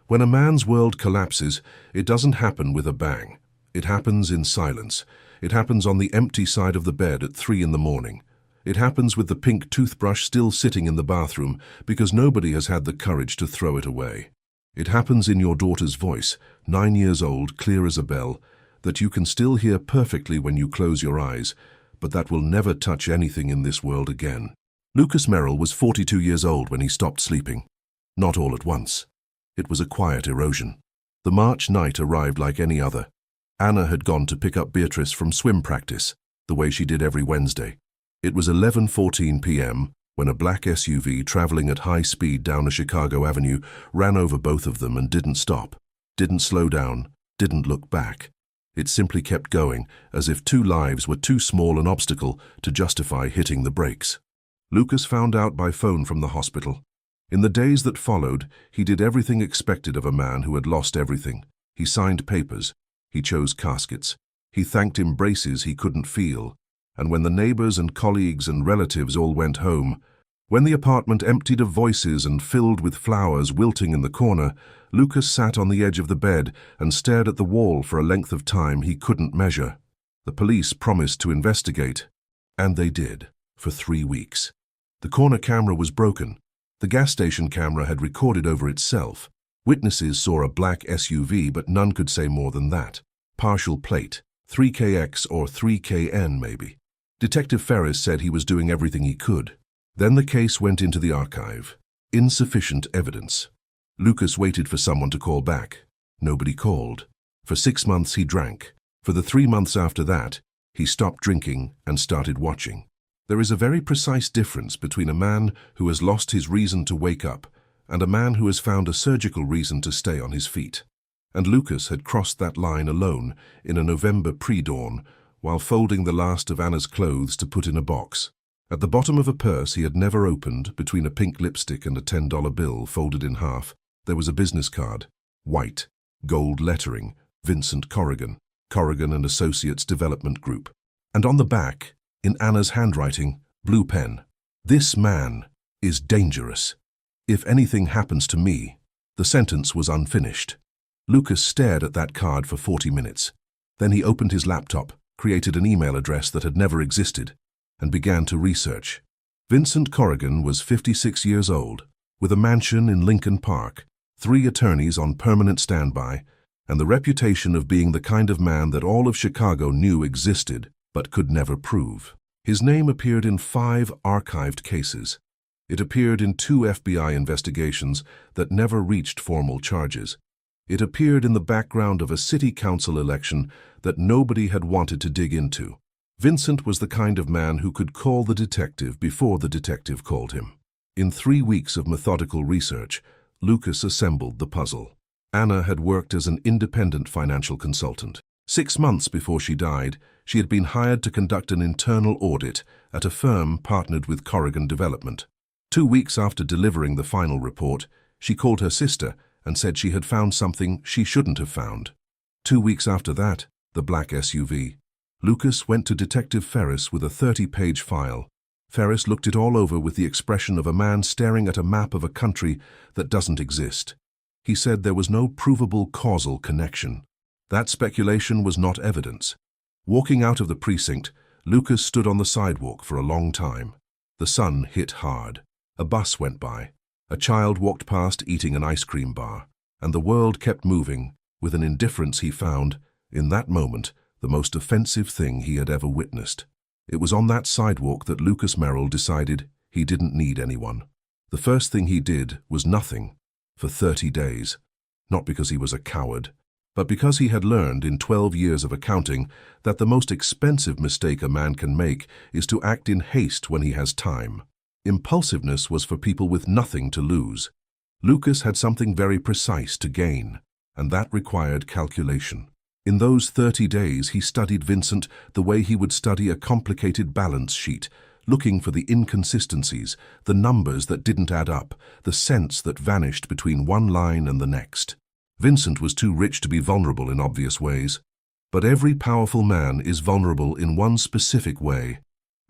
When a man's world collapses, it doesn't happen with a bang. It happens in silence. It happens on the empty side of the bed at 3 in the morning. It happens with the pink toothbrush still sitting in the bathroom because nobody has had the courage to throw it away. It happens in your daughter's voice, 9 years old, clear as a bell, that you can still hear perfectly when you close your eyes, but that will never touch anything in this world again. Lucas Merrill was 42 years old when he stopped sleeping. Not all at once. It was a quiet erosion. The March night arrived like any other. Anna had gone to pick up Beatrice from swim practice, the way she did every Wednesday. It was 11:14 p.m. when a black SUV traveling at high speed down a Chicago avenue ran over both of them and didn't stop, didn't slow down, didn't look back. It simply kept going, as if 2 lives were too small an obstacle to justify hitting the brakes. Lucas found out by phone from the hospital. In the days that followed, he did everything expected of a man who had lost everything. He signed papers. He chose caskets. He thanked embraces he couldn't feel. And when the neighbors and colleagues and relatives all went home, when the apartment emptied of voices and filled with flowers wilting in the corner, Lucas sat on the edge of the bed and stared at the wall for a length of time he couldn't measure. The police promised to investigate, and they did, for 3 weeks. The corner camera was broken. The gas station camera had recorded over itself. Witnesses saw a black SUV, but none could say more than that. Partial plate, 3KX or 3KN maybe. Detective Ferris said he was doing everything he could. Then the case went into the archive. Insufficient evidence. Lucas waited for someone to call back. Nobody called. For 6 months he drank. For the 3 months after that, he stopped drinking and started watching. There is a very precise difference between a man who has lost his reason to wake up and a man who has found a surgical reason to stay on his feet. And Lucas had crossed that line alone in a November pre-dawn while folding the last of Anna's clothes to put in a box. At the bottom of a purse he had never opened, between a pink lipstick and a $10 bill folded in half, there was a business card. White, gold lettering, Vincent Corrigan, Corrigan and Associates Development Group. And on the back, in Anna's handwriting, blue pen, "This man is dangerous. If anything happens to me." The sentence was unfinished. Lucas stared at that card for 40 minutes. Then he opened his laptop, created an email address that had never existed, and began to research. Vincent Corrigan was 56 years old, with a mansion in Lincoln Park, 3 attorneys on permanent standby, and the reputation of being the kind of man that all of Chicago knew existed but could never prove. His name appeared in 5 archived cases. It appeared in 2 FBI investigations that never reached formal charges. It appeared in the background of a city council election that nobody had wanted to dig into. Vincent was the kind of man who could call the detective before the detective called him. In 3 weeks of methodical research, Lucas assembled the puzzle. Anna had worked as an independent financial consultant. 6 months before she died, she had been hired to conduct an internal audit at a firm partnered with Corrigan Development. 2 weeks after delivering the final report, she called her sister and said she had found something she shouldn't have found. 2 weeks after that, the black SUV. Lucas went to Detective Ferris with a 30-page file. Ferris looked it all over with the expression of a man staring at a map of a country that doesn't exist. He said there was no provable causal connection. That speculation was not evidence. Walking out of the precinct, Lucas stood on the sidewalk for a long time. The sun hit hard. A bus went by. A child walked past eating an ice cream bar. And the world kept moving, with an indifference he found, in that moment, the most offensive thing he had ever witnessed. It was on that sidewalk that Lucas Merrill decided he didn't need anyone. The first thing he did was nothing, for 30 days. Not because he was a coward, but because he had learned in 12 years of accounting that the most expensive mistake a man can make is to act in haste when he has time. Impulsiveness was for people with nothing to lose. Lucas had something very precise to gain, and that required calculation. In those 30 days, he studied Vincent the way he would study a complicated balance sheet, looking for the inconsistencies, the numbers that didn't add up, the cents that vanished between one line and the next. Vincent was too rich to be vulnerable in obvious ways. But every powerful man is vulnerable in one specific way,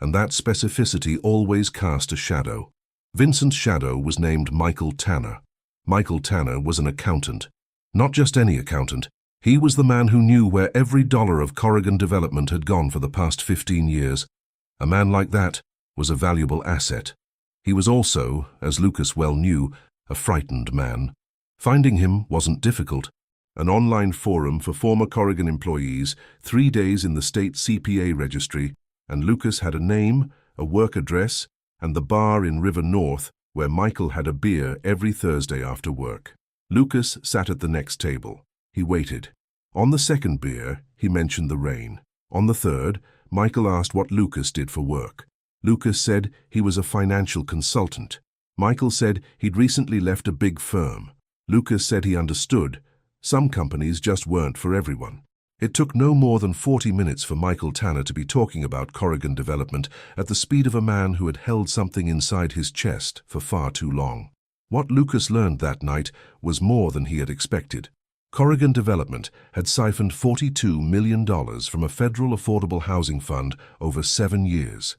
and that specificity always cast a shadow. Vincent's shadow was named Michael Tanner. Michael Tanner was an accountant. Not just any accountant. He was the man who knew where every dollar of Corrigan development had gone for the past 15 years. A man like that was a valuable asset. He was also, as Lucas well knew, a frightened man. Finding him wasn't difficult. An online forum for former Corrigan employees, 3 days in the state CPA registry, and Lucas had a name, a work address, and the bar in River North where Michael had a beer every Thursday after work. Lucas sat at the next table. He waited. On the second beer, he mentioned the rain. On the third, Michael asked what Lucas did for work. Lucas said he was a financial consultant. Michael said he'd recently left a big firm. Lucas said he understood. Some companies just weren't for everyone. It took no more than 40 minutes for Michael Tanner to be talking about Corrigan development at the speed of a man who had held something inside his chest for far too long. What Lucas learned that night was more than he had expected. Corrigan Development had siphoned $42 million from a federal affordable housing fund over 7 years.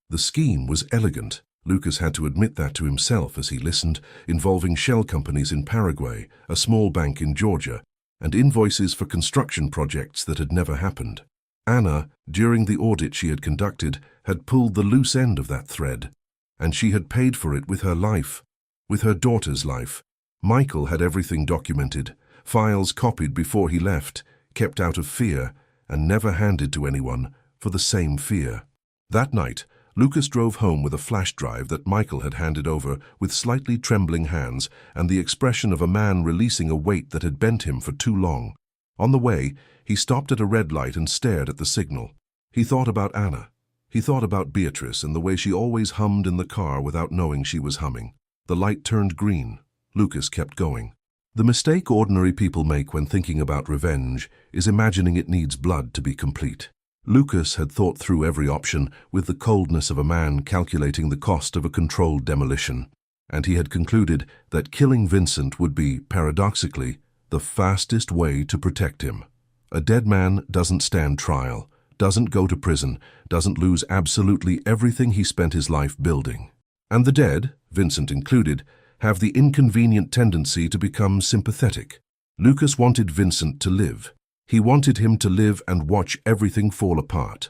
The scheme was elegant. Lucas had to admit that to himself as he listened, involving shell companies in Paraguay, a small bank in Georgia, and invoices for construction projects that had never happened. Anna, during the audit she had conducted, had pulled the loose end of that thread, and she had paid for it with her life, with her daughter's life. Michael had everything documented, files copied before he left, kept out of fear, and never handed to anyone for the same fear. That night, Lucas drove home with a flash drive that Michael had handed over with slightly trembling hands and the expression of a man releasing a weight that had bent him for too long. On the way, he stopped at a red light and stared at the signal. He thought about Anna. He thought about Beatrice and the way she always hummed in the car without knowing she was humming. The light turned green. Lucas kept going. The mistake ordinary people make when thinking about revenge is imagining it needs blood to be complete. Lucas had thought through every option with the coldness of a man calculating the cost of a controlled demolition, and he had concluded that killing Vincent would be, paradoxically, the fastest way to protect him. A dead man doesn't stand trial, doesn't go to prison, doesn't lose absolutely everything he spent his life building. And the dead, Vincent included, have the inconvenient tendency to become sympathetic. Lucas wanted Vincent to live. He wanted him to live and watch everything fall apart.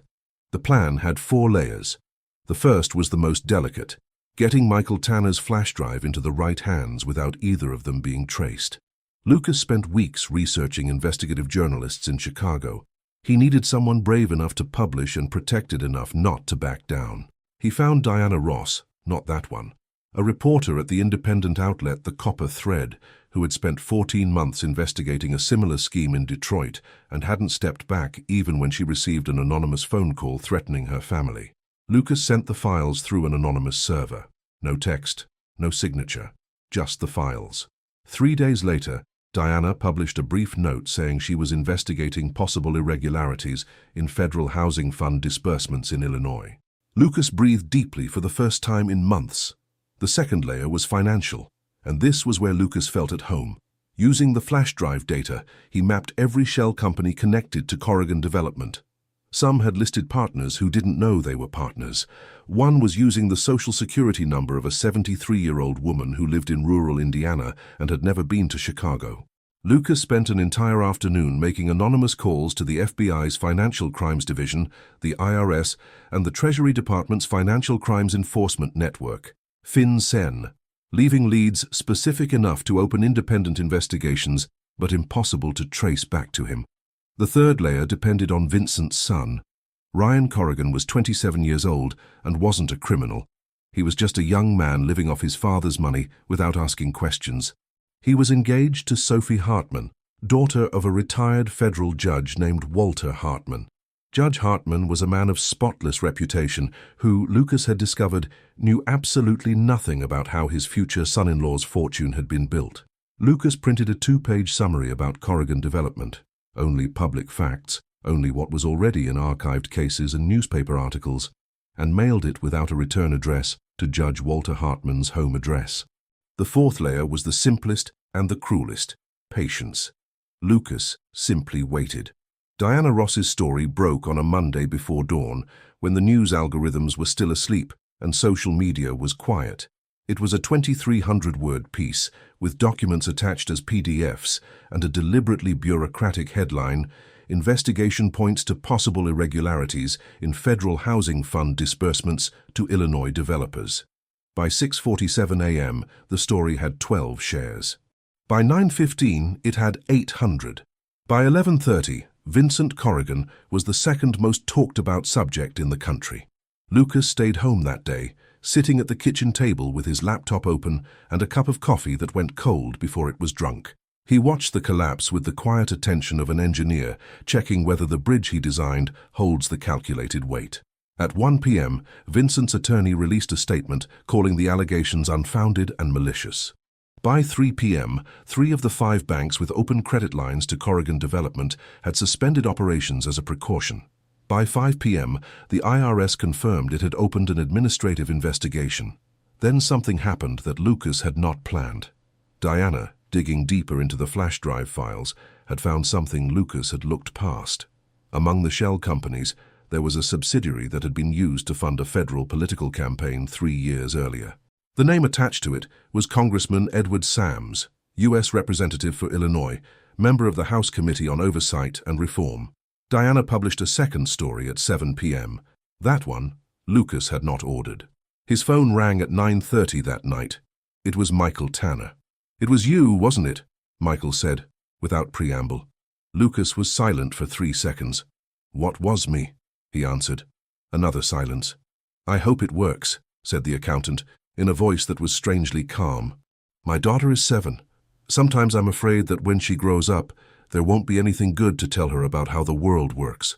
The plan had 4 layers. The first was the most delicate, getting Michael Tanner's flash drive into the right hands without either of them being traced. Lucas spent weeks researching investigative journalists in Chicago. He needed someone brave enough to publish and protected enough not to back down. He found Diana Ross, not that one, a reporter at the independent outlet The Copper Thread, who had spent 14 months investigating a similar scheme in Detroit and hadn't stepped back even when she received an anonymous phone call threatening her family. Lucas sent the files through an anonymous server. No text, no signature, just the files. 3 days later, Diana published a brief note saying she was investigating possible irregularities in federal housing fund disbursements in Illinois. Lucas breathed deeply for the first time in months. The second layer was financial. And this was where Lucas felt at home. Using the flash drive data, he mapped every shell company connected to Corrigan Development. Some had listed partners who didn't know they were partners. One was using the social security number of a 73-year-old woman who lived in rural Indiana and had never been to Chicago. Lucas spent an entire afternoon making anonymous calls to the FBI's Financial Crimes Division, the IRS, and the Treasury Department's Financial Crimes Enforcement Network, FinCEN, leaving leads specific enough to open independent investigations, but impossible to trace back to him. The third layer depended on Vincent's son. Ryan Corrigan was 27 years old and wasn't a criminal. He was just a young man living off his father's money without asking questions. He was engaged to Sophie Hartman, daughter of a retired federal judge named Walter Hartman. Judge Hartman was a man of spotless reputation who, Lucas had discovered, knew absolutely nothing about how his future son-in-law's fortune had been built. Lucas printed a 2-page summary about Corrigan Development. Only public facts, only what was already in archived cases and newspaper articles, and mailed it without a return address to Judge Walter Hartman's home address. The fourth layer was the simplest and the cruelest: patience. Lucas simply waited. Diana Ross's story broke on a Monday before dawn, when the news algorithms were still asleep and social media was quiet. It was a 2,300-word piece, with documents attached as PDFs and a deliberately bureaucratic headline, "Investigation points to possible irregularities in federal housing fund disbursements to Illinois developers." By 6:47 a.m., the story had 12 shares. By 9:15, it had 800. By 11:30, Vincent Corrigan was the second most talked-about subject in the country. Lucas stayed home that day, sitting at the kitchen table with his laptop open and a cup of coffee that went cold before it was drunk. He watched the collapse with the quiet attention of an engineer, checking whether the bridge he designed holds the calculated weight. At 1 p.m., Vincent's attorney released a statement calling the allegations unfounded and malicious. By 3 p.m., 3 of the 5 banks with open credit lines to Corrigan Development had suspended operations as a precaution. By 5 p.m., the IRS confirmed it had opened an administrative investigation. Then something happened that Lucas had not planned. Diana, digging deeper into the flash drive files, had found something Lucas had looked past. Among the shell companies, there was a subsidiary that had been used to fund a federal political campaign 3 years earlier. The name attached to it was Congressman Edward Sams, U.S. Representative for Illinois, member of the House Committee on Oversight and Reform. Diana published a second story at 7 p.m. That one, Lucas had not ordered. His phone rang at 9:30 that night. It was Michael Tanner. "It was you, wasn't it?" Michael said, without preamble. Lucas was silent for 3 seconds. "What was me?" he answered. Another silence. "I hope it works," said the accountant, in a voice that was strangely calm. "My daughter is 7. Sometimes I'm afraid that when she grows up, there won't be anything good to tell her about how the world works."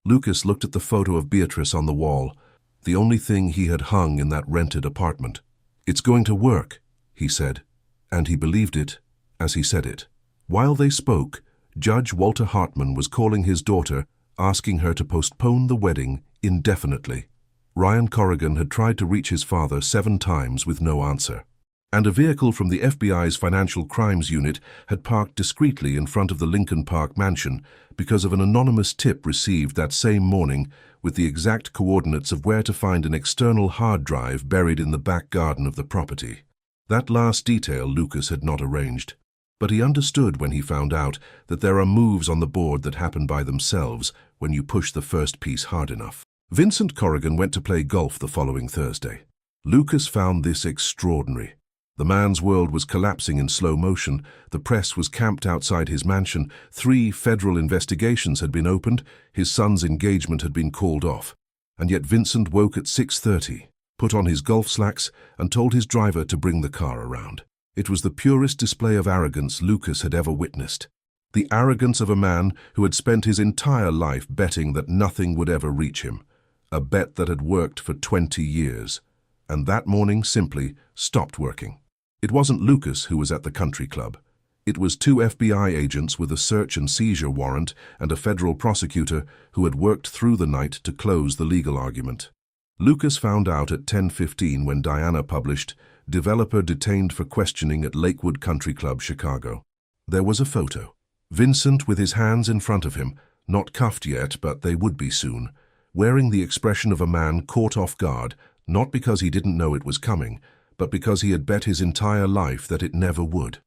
Lucas looked at the photo of Beatrice on the wall, the only thing he had hung in that rented apartment. "It's going to work," he said, and he believed it as he said it. While they spoke, Judge Walter Hartman was calling his daughter, asking her to postpone the wedding indefinitely. Ryan Corrigan had tried to reach his father 7 times with no answer. And a vehicle from the FBI's Financial Crimes Unit had parked discreetly in front of the Lincoln Park mansion because of an anonymous tip received that same morning with the exact coordinates of where to find an external hard drive buried in the back garden of the property. That last detail Lucas had not arranged, but he understood when he found out that there are moves on the board that happen by themselves when you push the first piece hard enough. Vincent Corrigan went to play golf the following Thursday. Lucas found this extraordinary. The man's world was collapsing in slow motion. The press was camped outside his mansion. 3 federal investigations had been opened. His son's engagement had been called off. And yet Vincent woke at 6:30, put on his golf slacks, and told his driver to bring the car around. It was the purest display of arrogance Lucas had ever witnessed. The arrogance of a man who had spent his entire life betting that nothing would ever reach him. A bet that had worked for 20 years. And that morning simply stopped working. It wasn't Lucas who was at the country club. It was 2 FBI agents with a search and seizure warrant and a federal prosecutor who had worked through the night to close the legal argument. Lucas found out at 10:15 when Diana published, "Developer detained for questioning at Lakewood Country Club, Chicago." There was a photo. Vincent with his hands in front of him, not cuffed yet, but they would be soon, wearing the expression of a man caught off guard, not because he didn't know it was coming, but because he had bet his entire life that it never would.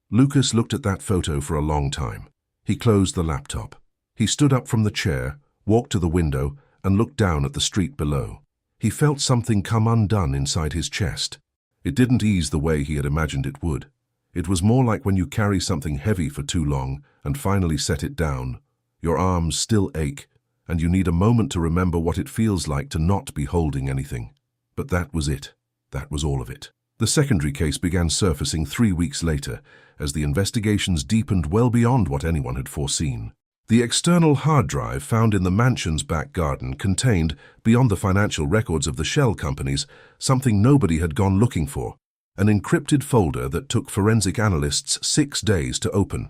Lucas looked at that photo for a long time. He closed the laptop. He stood up from the chair, walked to the window, and looked down at the street below. He felt something come undone inside his chest. It didn't ease the way he had imagined it would. It was more like when you carry something heavy for too long and finally set it down. Your arms still ache, and you need a moment to remember what it feels like to not be holding anything. But that was it. That was all of it. The secondary case began surfacing 3 weeks later, as the investigations deepened well beyond what anyone had foreseen. The external hard drive found in the mansion's back garden contained, beyond the financial records of the shell companies, something nobody had gone looking for, an encrypted folder that took forensic analysts 6 days to open.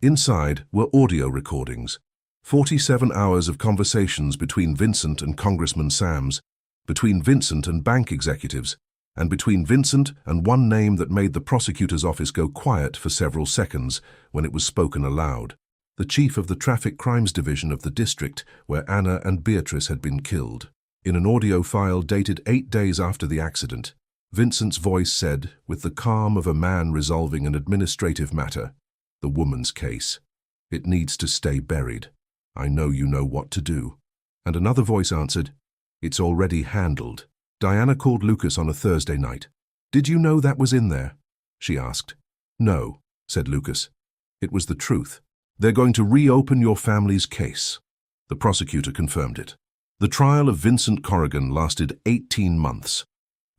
Inside were audio recordings, 47 hours of conversations between Vincent and Congressman Sams, between Vincent and bank executives, and between Vincent and one name that made the prosecutor's office go quiet for several seconds when it was spoken aloud. The chief of the Traffic Crimes Division of the district where Anna and Beatrice had been killed. In an audio file dated 8 days after the accident, Vincent's voice said, with the calm of a man resolving an administrative matter, "The woman's case. It needs to stay buried. I know you know what to do." And another voice answered, "It's already handled." Diana called Lucas on a Thursday night. "Did you know that was in there?" she asked. "No," said Lucas. "It was the truth. They're going to reopen your family's case." The prosecutor confirmed it. The trial of Vincent Corrigan lasted 18 months.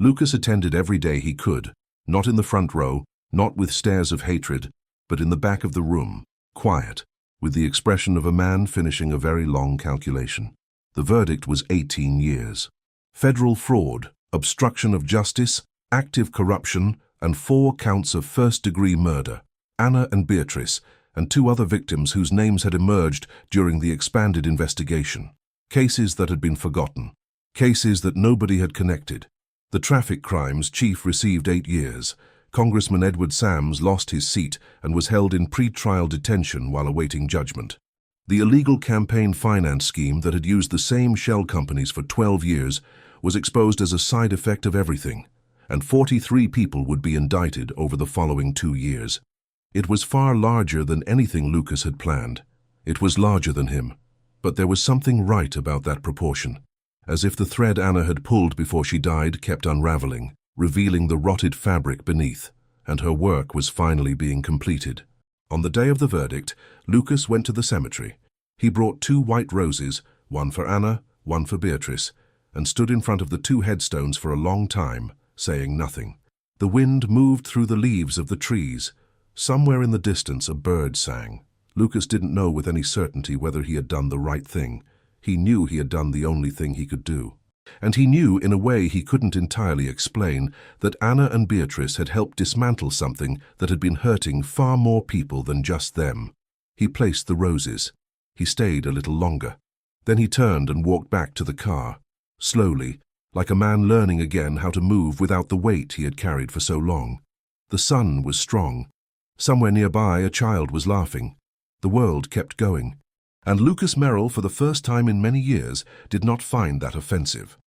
Lucas attended every day he could, not in the front row, not with stares of hatred, but in the back of the room, quiet, with the expression of a man finishing a very long calculation. The verdict was 18 years. Federal fraud, obstruction of justice, active corruption, and 4 counts of first-degree murder. Anna and Beatrice, and 2 other victims whose names had emerged during the expanded investigation. Cases that had been forgotten. Cases that nobody had connected. The traffic crimes chief received 8 years. Congressman Edward Sams lost his seat and was held in pre-trial detention while awaiting judgment. The illegal campaign finance scheme that had used the same shell companies for 12 years was exposed as a side effect of everything, and 43 people would be indicted over the following 2 years. It was far larger than anything Lucas had planned. It was larger than him, but there was something right about that proportion, as if the thread Anna had pulled before she died kept unraveling, revealing the rotted fabric beneath, and her work was finally being completed. On the day of the verdict, Lucas went to the cemetery. He brought 2 white roses, one for Anna, one for Beatrice, and stood in front of the 2 headstones for a long time, saying nothing. The wind moved through the leaves of the trees. Somewhere in the distance a bird sang. Lucas didn't know with any certainty whether he had done the right thing. He knew he had done the only thing he could do. And he knew, in a way he couldn't entirely explain, that Anna and Beatrice had helped dismantle something that had been hurting far more people than just them. He placed the roses. He stayed a little longer. Then he turned and walked back to the car, slowly, like a man learning again how to move without the weight he had carried for so long. The sun was strong. Somewhere nearby a child was laughing. The world kept going. And Lucas Merrill, for the first time in many years, did not find that offensive.